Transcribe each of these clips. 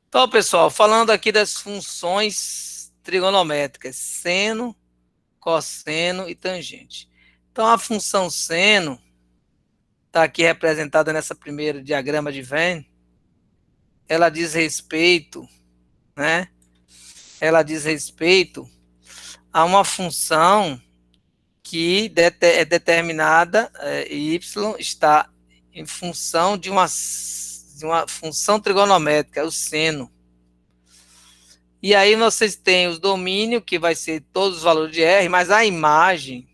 Então, pessoal, falando aqui das funções trigonométricas, seno, cosseno e tangente. Então, a função seno está aqui representada nessa primeira diagrama de Venn. Ela diz respeito, né? Ela diz respeito a uma função que é determinada, y está em função de uma função trigonométrica, o seno. E aí vocês têm os domínios, que vai ser todos os valores de R, mas a imagem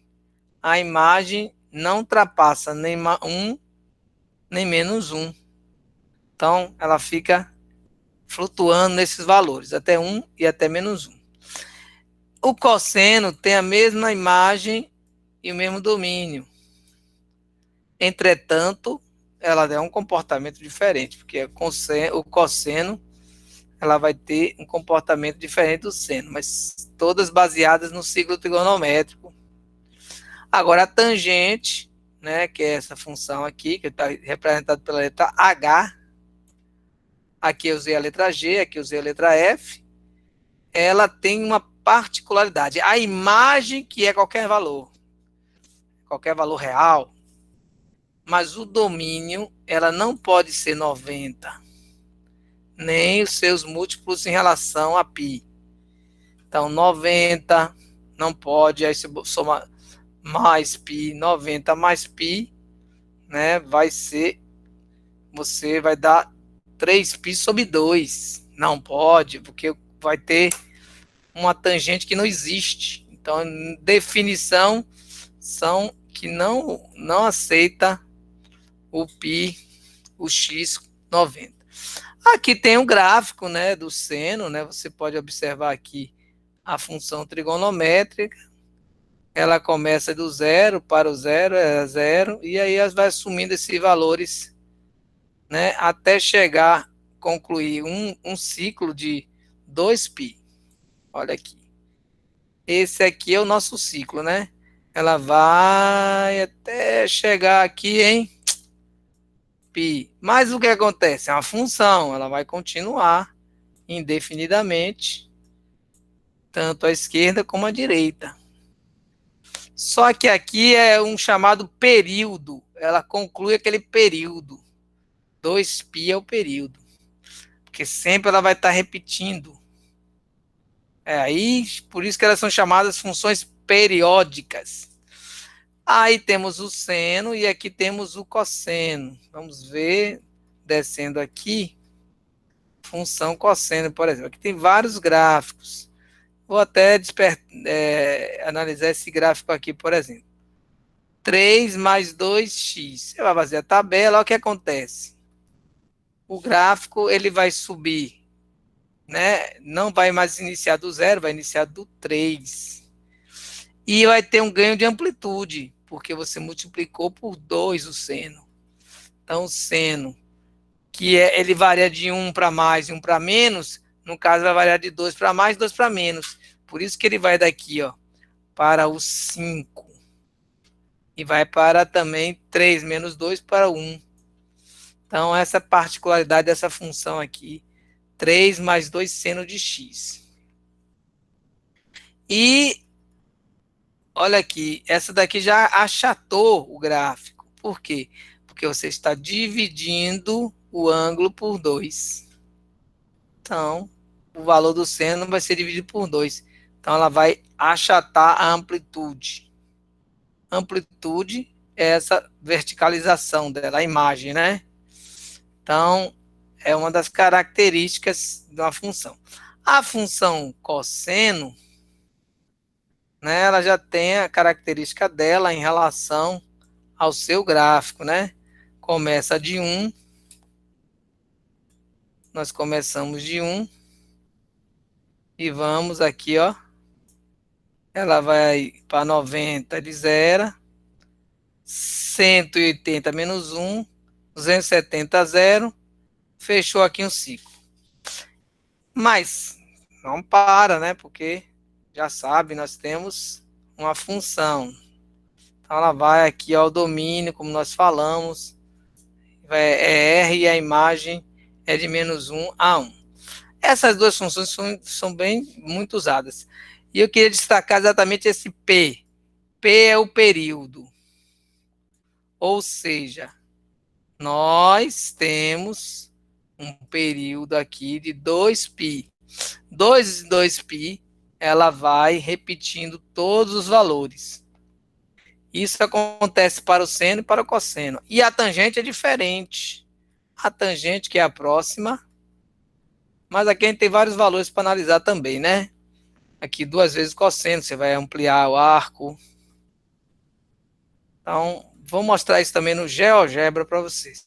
não ultrapassa nem 1, nem menos 1. Então, ela fica flutuando nesses valores, até 1 e até menos 1. O cosseno tem a mesma imagem e o mesmo domínio. Entretanto, ela é um comportamento diferente, porque o cosseno ela vai ter um comportamento diferente do seno, mas todas baseadas no ciclo trigonométrico. Agora, a tangente, né, que é essa função aqui, que está representada pela letra H, aqui eu usei a letra G, aqui eu usei a letra F, ela tem uma particularidade. A imagem, que é qualquer valor real, mas o domínio, ela não pode ser 90, nem os seus múltiplos em relação a π. Então, 90 não pode, aí se soma mais π, 90 mais π, né, você vai dar 3π sobre 2. Não pode, porque vai ter uma tangente que não existe. Então, definição são que não aceita o π, o x 90. Aqui tem um gráfico, né, do seno, né? Você pode observar aqui a função trigonométrica. Ela começa do zero para o zero, é zero, e aí ela vai assumindo esses valores, né, até chegar, concluir um ciclo de 2π. Olha aqui. Esse aqui é o nosso ciclo, né? Ela vai até chegar aqui em π. Mas o que acontece? É uma função, ela vai continuar indefinidamente, tanto à esquerda como à direita. Só que aqui é um chamado período. Ela conclui aquele período. 2π é o período. Porque sempre ela vai estar repetindo. Aí, por isso que elas são chamadas funções periódicas. Aí temos o seno e aqui temos o cosseno. Vamos ver, descendo aqui, função cosseno, por exemplo. Aqui tem vários gráficos. Vou até analisar esse gráfico aqui, por exemplo. 3 mais 2x. Você vai fazer a tabela, olha o que acontece. O gráfico ele vai subir, né? Não vai mais iniciar do zero, vai iniciar do 3. E vai ter um ganho de amplitude, porque você multiplicou por 2 o seno. Então, o seno, ele varia de 1 para mais e 1 para menos, no caso vai variar de 2 para mais e 2 para menos. Por isso que ele vai daqui, ó, para o 5. E vai para também 3 menos 2 para 1. Então, essa particularidade dessa função aqui, 3 mais 2 seno de x. E, olha aqui, essa daqui já achatou o gráfico. Por quê? Porque você está dividindo o ângulo por 2. Então, o valor do seno vai ser dividido por 2. Então, ela vai achatar a amplitude. Amplitude é essa verticalização dela, a imagem, né? Então, é uma das características de uma função. A função cosseno, né, ela já tem a característica dela em relação ao seu gráfico, né? Começa de 1, nós começamos de 1 e vamos aqui, ó. Ela vai para 90 de 0, 180 menos 1, 270 0, fechou aqui um ciclo. Mas não para, né? Porque já sabe, nós temos uma função. Então ela vai aqui ao domínio, como nós falamos, é R e a imagem é de menos 1 a 1. Essas duas funções são bem muito usadas. E eu queria destacar exatamente esse P. P é o período. Ou seja, nós temos um período aqui de 2π. 2π, ela vai repetindo todos os valores. Isso acontece para o seno e para o cosseno. E a tangente é diferente. A tangente, que é a próxima, mas aqui a gente tem vários valores para analisar também, né? Aqui 2 vezes cosseno, você vai ampliar o arco. Então, vou mostrar isso também no GeoGebra para vocês.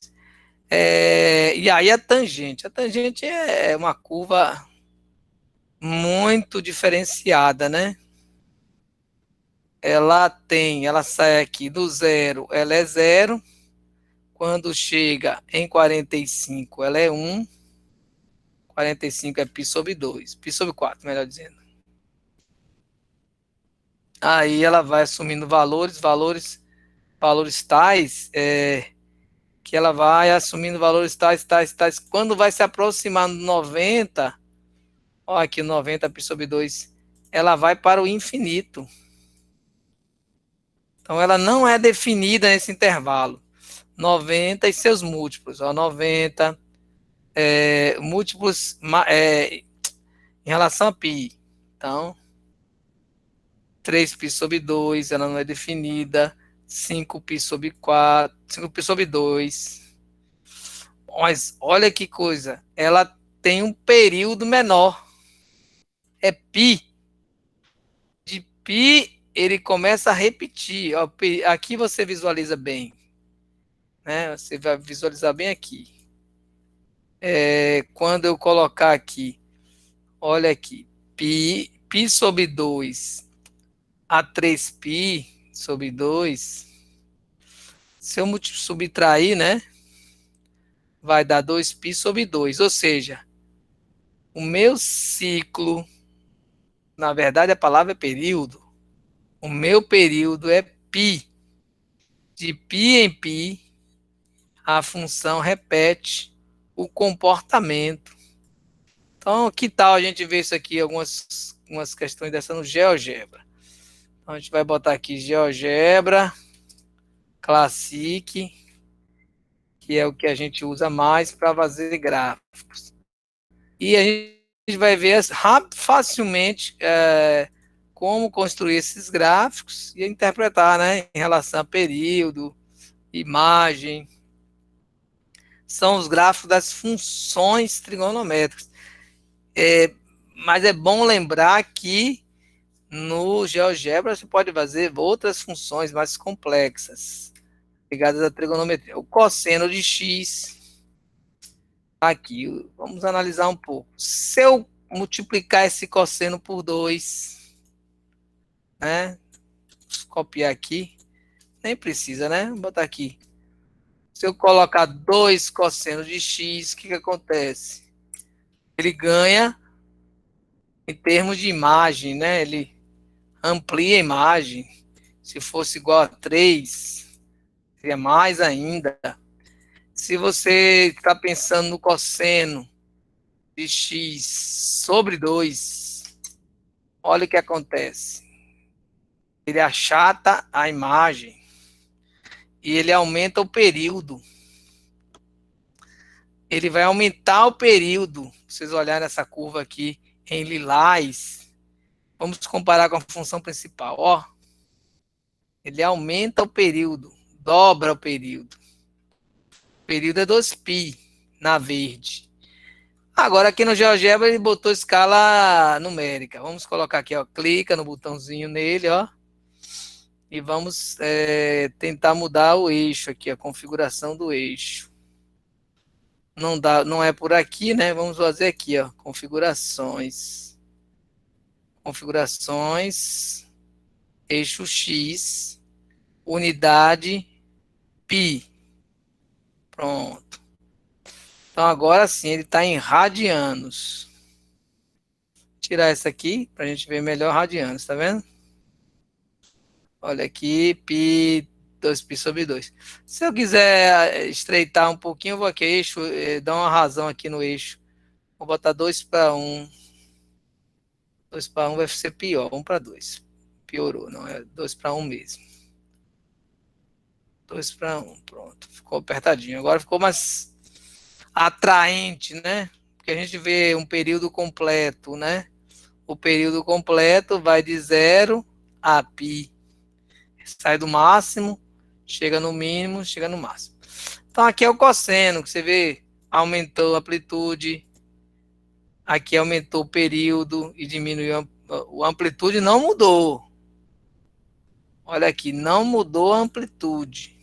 E aí a tangente. A tangente é uma curva muito diferenciada, né? Ela sai aqui do zero, ela é zero. Quando chega em 45, ela é 1. 45 é π sobre 2. Π sobre 4, melhor dizendo. Aí ela vai assumindo valores tais, que ela vai assumindo valores tais. Quando vai se aproximando do 90, ó, aqui 90 π sobre 2, ela vai para o infinito. Então ela não é definida nesse intervalo. 90 e seus múltiplos, ó, 90, múltiplos em relação a π. Então, 3π sobre 2, ela não é definida. 5π sobre 4, 5π sobre 2. Mas olha que coisa, ela tem um período menor. É π. De π, ele começa a repetir. Ó, aqui você visualiza bem. Né? Você vai visualizar bem aqui. Quando eu colocar aqui, olha aqui, π sobre 2 a 3π sobre 2, se eu subtrair, né, vai dar 2π sobre 2, ou seja, o meu ciclo, na verdade a palavra é período, o meu período é π. De π em π, a função repete o comportamento. Então, que tal a gente ver isso aqui, algumas questões dessa no GeoGebra. Então, a gente vai botar aqui GeoGebra, Classic, que é o que a gente usa mais para fazer gráficos. E a gente vai ver facilmente como construir esses gráficos e interpretar, né, em relação a período, imagem. São os gráficos das funções trigonométricas. Mas é bom lembrar que no GeoGebra você pode fazer outras funções mais complexas, ligadas à trigonometria. O cosseno de x, aqui, vamos analisar um pouco. Se eu multiplicar esse cosseno por 2, né? Vou copiar aqui, nem precisa, né? Vou botar aqui. Se eu colocar 2 cosseno de x, o que acontece? Ele ganha em termos de imagem, né? Ele amplia a imagem. Se fosse igual a 3, seria mais ainda. Se você está pensando no cosseno de x sobre 2, olha o que acontece. Ele achata a imagem e ele aumenta o período. Ele vai aumentar o período. Vocês olharem essa curva aqui em lilás, vamos comparar com a função principal. Ó, ele aumenta o período, dobra o período. O período é 2π na verde. Agora aqui no GeoGebra ele botou escala numérica. Vamos colocar aqui, ó, clica no botãozinho nele, ó, e vamos tentar mudar o eixo aqui, a configuração do eixo. Não dá, não é por aqui, né? Vamos fazer aqui, ó, configurações, eixo X, unidade π. Pronto. Então agora sim ele está em radianos. Tirar essa aqui para a gente ver melhor radianos, tá vendo? Olha aqui, π, 2π sobre 2. Se eu quiser estreitar um pouquinho, eu vou aqui, eixo, dar uma razão aqui no eixo Vou botar 2 para 1. 2 para 1 vai ser pior. 1 para 2. Piorou, não é 2 para 1 mesmo. 2 para 1, pronto. Ficou apertadinho. Agora ficou mais atraente, né? Porque a gente vê um período completo, né? O período completo vai de 0 a π. Sai do máximo, chega no mínimo, chega no máximo. Então aqui é o cosseno, que você vê, aumentou a amplitude, aqui aumentou o período e diminuiu a amplitude, não mudou. Olha aqui, não mudou a amplitude.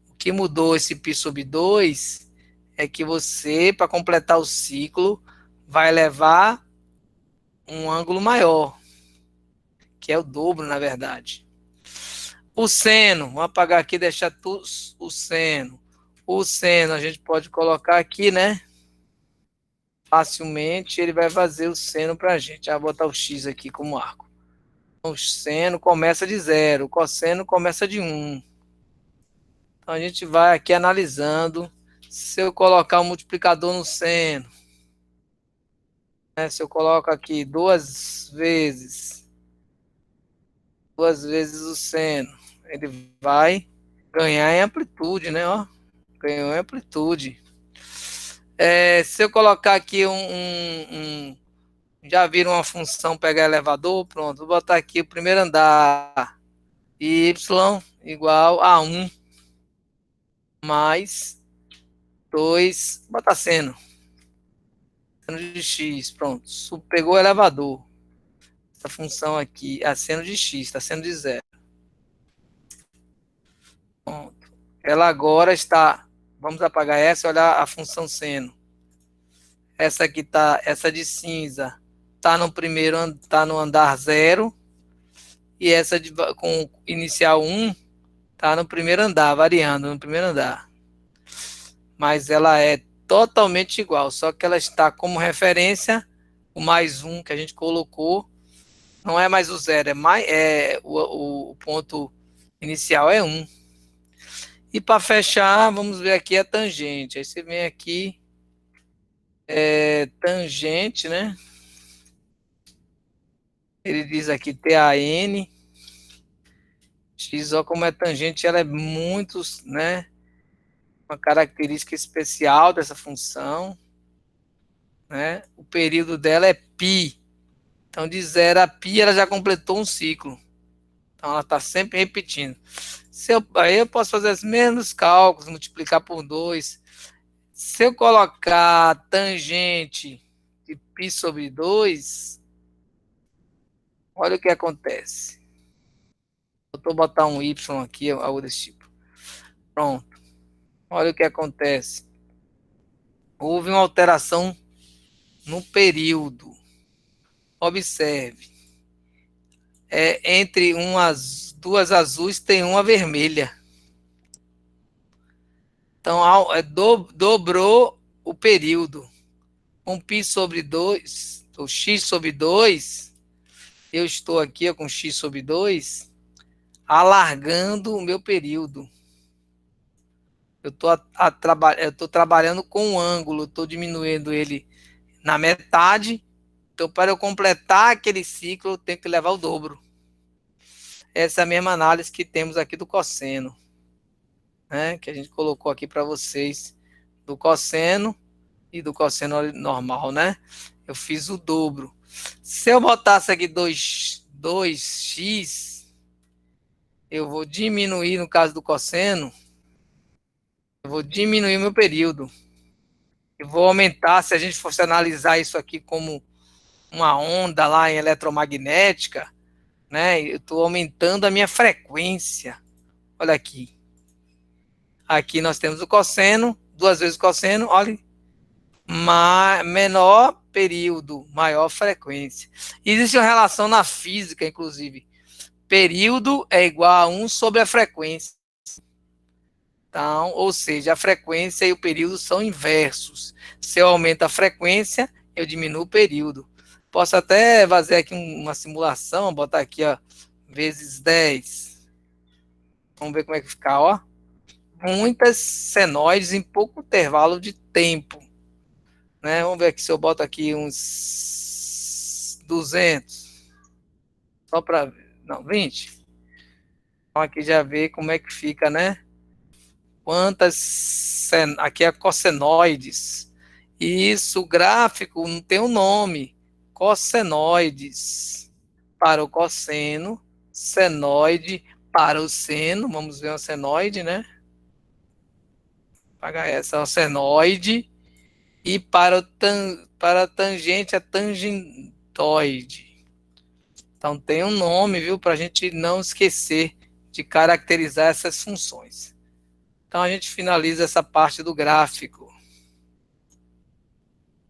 O que mudou esse π sobre 2 é que você, para completar o ciclo, vai levar um ângulo maior, que é o dobro, na verdade. O seno, vamos apagar aqui e deixar tudo o seno. O seno a gente pode colocar aqui, né? Facilmente ele vai fazer o seno para a gente. Vou botar o x aqui como arco. O seno começa de 0, o cosseno começa de 1. Então a gente vai aqui analisando. Se eu colocar o multiplicador no seno, né? Se eu coloco aqui duas vezes o seno, ele vai ganhar em amplitude, né? Ó, ganhou em amplitude. Se eu colocar aqui já viram uma função pegar elevador? Pronto, vou botar aqui o primeiro andar. Y igual a 1 mais 2, botar seno. Seno de x, pronto. Pegou o elevador. Essa função aqui é seno de x, está sendo de 0. Pronto. Ela agora está, vamos apagar essa e olhar a função seno. Essa aqui tá, essa de cinza, tá no primeiro, tá no andar 0. E essa com inicial 1 tá no primeiro andar, variando no primeiro andar. Mas ela é totalmente igual, só que ela está como referência o mais 1 que a gente colocou. Não é mais o 0, o ponto inicial é 1. E para fechar, vamos ver aqui a tangente. Aí você vem aqui, tangente, né? Ele diz aqui TAN. X, ó, como é tangente, ela é muito, né? Uma característica especial dessa função, né? O período dela é π. Então, de 0 a π, ela já completou um ciclo. Então, ela está sempre repetindo. Aí eu posso fazer os mesmos cálculos, multiplicar por 2. Se eu colocar tangente de π sobre 2, olha o que acontece. Vou botar um y aqui, algo desse tipo. Pronto. Olha o que acontece. Houve uma alteração no período. Observe. Entre duas azuis tem uma vermelha. Então, dobrou o período. Com π sobre 2, ou x sobre 2, eu estou aqui com x sobre 2, alargando o meu período. Eu estou trabalhando com um ângulo, estou diminuindo ele na metade. Então, para eu completar aquele ciclo, eu tenho que levar o dobro. Essa é a mesma análise que temos aqui do cosseno, né? Que a gente colocou aqui para vocês, do cosseno e do cosseno normal, né? Eu fiz o dobro. Se eu botasse aqui 2x, eu vou diminuir, no caso do cosseno, eu vou diminuir meu período. Eu vou aumentar, se a gente fosse analisar isso aqui como uma onda lá em eletromagnética, né? Eu estou aumentando a minha frequência. Olha aqui. Aqui nós temos o cosseno, 2 vezes o cosseno, olha, menor período, maior frequência. Existe uma relação na física, inclusive. Período é igual a 1 sobre a frequência. Então, ou seja, a frequência e o período são inversos. Se eu aumento a frequência, eu diminuo o período. Posso até fazer aqui uma simulação, botar aqui, ó, vezes 10. Vamos ver como é que fica, ó. Muitas senoides em pouco intervalo de tempo. né? Vamos ver aqui se eu boto aqui uns 200, só para, não, 20. Então aqui já vê como é que fica, né? Aqui é cossenoides. Isso, o gráfico não tem um nome. Cossenoides para o cosseno, senoide para o seno. Vamos ver uma senoide, né? Pagar essa, uma senoide. E para a tangente, a tangentoide. Então tem um nome, viu? Para a gente não esquecer de caracterizar essas funções. Então a gente finaliza essa parte do gráfico.